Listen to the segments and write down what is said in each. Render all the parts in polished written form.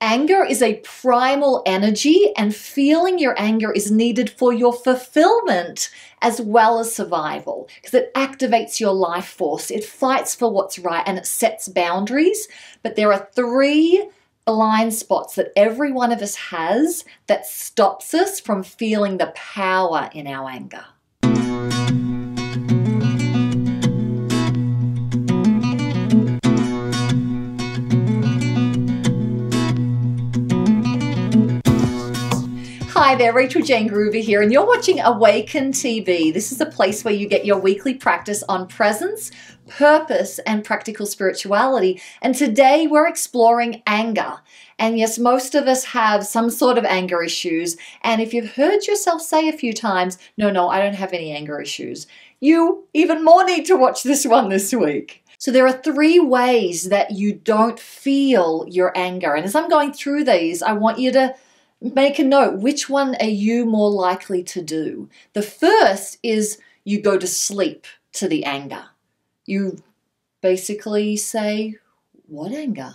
Anger is a primal energy, and feeling your anger is needed for your fulfillment as well as survival, because it activates your life force. It fights for what's right and it sets boundaries. But there are 3 blind spots that every one of us has that stops us from feeling the power in our anger. Hi there, Rachael-Jayne Groover here, and you're watching Awaken TV. This is a place where you get your weekly practice on presence, purpose, and practical spirituality. And today we're exploring anger. And yes, most of us have some sort of anger issues. And if you've heard yourself say a few times, no, I don't have any anger issues, you even more need to watch this one this week. So there are 3 ways that you don't feel your anger. And as I'm going through these, I want you to make a note. Which one are you more likely to do? The first is you go to sleep to the anger. You basically say, what anger?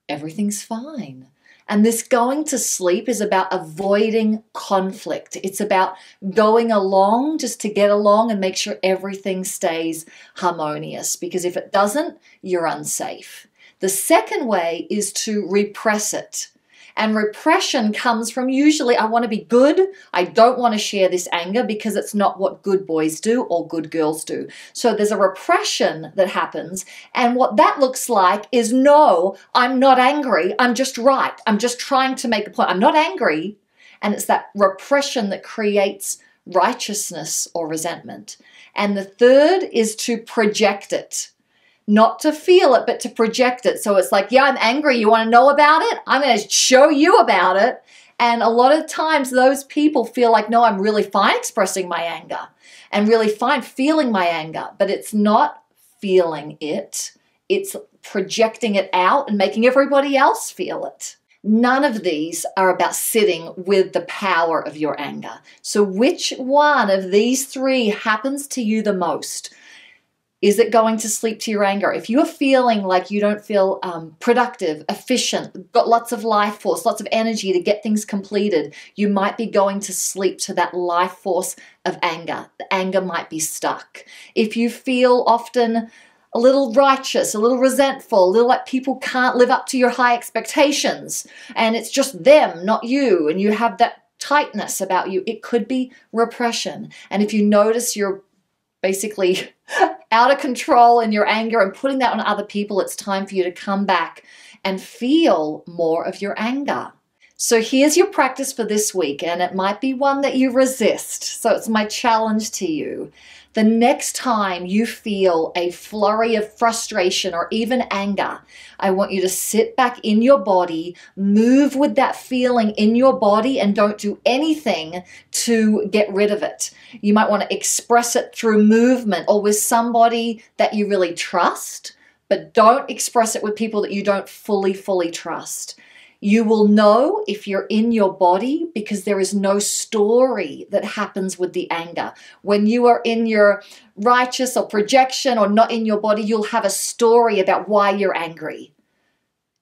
Everything's fine. And this going to sleep is about avoiding conflict. It's about going along just to get along and make sure everything stays harmonious, because if it doesn't, you're unsafe. The second way is to repress it. And repression comes from usually, I want to be good. I don't want to share this anger because it's not what good boys do or good girls do. So there's a repression that happens. And what that looks like is, no, I'm not angry. I'm just right. I'm just trying to make a point. I'm not angry. And it's that repression that creates righteousness or resentment. And the third is to project it. Not to feel it, but to project it. So it's like, yeah, I'm angry. You want to know about it? I'm going to show you about it. And a lot of times those people feel like, no, I'm really fine expressing my anger and really fine feeling my anger. But it's not feeling it. It's projecting it out and making everybody else feel it. None of these are about sitting with the power of your anger. So which one of these 3 happens to you the most? Is it going to sleep to your anger? If you're feeling like you don't feel productive, efficient, got lots of life force, lots of energy to get things completed, you might be going to sleep to that life force of anger. The anger might be stuck. If you feel often a little righteous, a little resentful, a little like people can't live up to your high expectations, and it's just them, not you, and you have that tightness about you, it could be repression. And if you notice you're basically out of control in your anger and putting that on other people, it's time for you to come back and feel more of your anger. So here's your practice for this week, and it might be one that you resist. So it's my challenge to you. The next time you feel a flurry of frustration or even anger, I want you to sit back in your body, move with that feeling in your body, and don't do anything to get rid of it. You might want to express it through movement or with somebody that you really trust, but don't express it with people that you don't fully trust. You will know if you're in your body because there is no story that happens with the anger. When you are in your righteous or projection or not in your body, you'll have a story about why you're angry.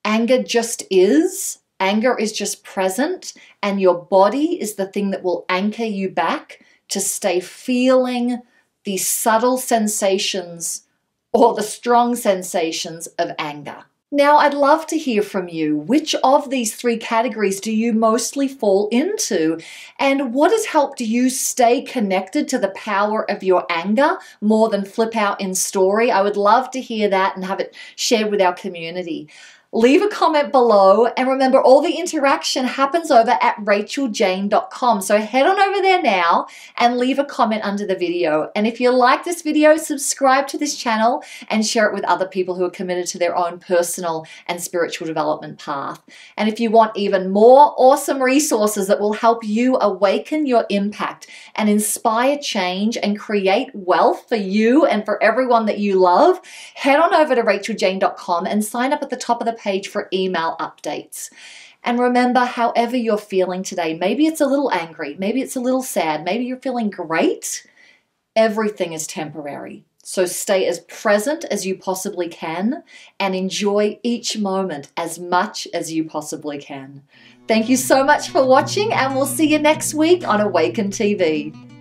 Anger just is. Anger is just present, and your body is the thing that will anchor you back to stay feeling the subtle sensations or the strong sensations of anger. Now, I'd love to hear from you. Which of these 3 categories do you mostly fall into? And what has helped you stay connected to the power of your anger more than flip out in story? I would love to hear that and have it shared with our community. Leave a comment below, and remember, all the interaction happens over at Rachael-Jayne.com. So head on over there now and leave a comment under the video. And if you like this video, subscribe to this channel and share it with other people who are committed to their own personal and spiritual development path. And if you want even more awesome resources that will help you awaken your impact and inspire change and create wealth for you and for everyone that you love, head on over to Rachael-Jayne.com and sign up at the top of the page for email updates. And remember, however you're feeling today, maybe it's a little angry, maybe it's a little sad, maybe you're feeling great, everything is temporary. So stay as present as you possibly can and enjoy each moment as much as you possibly can. Thank you so much for watching, and we'll see you next week on Awaken TV.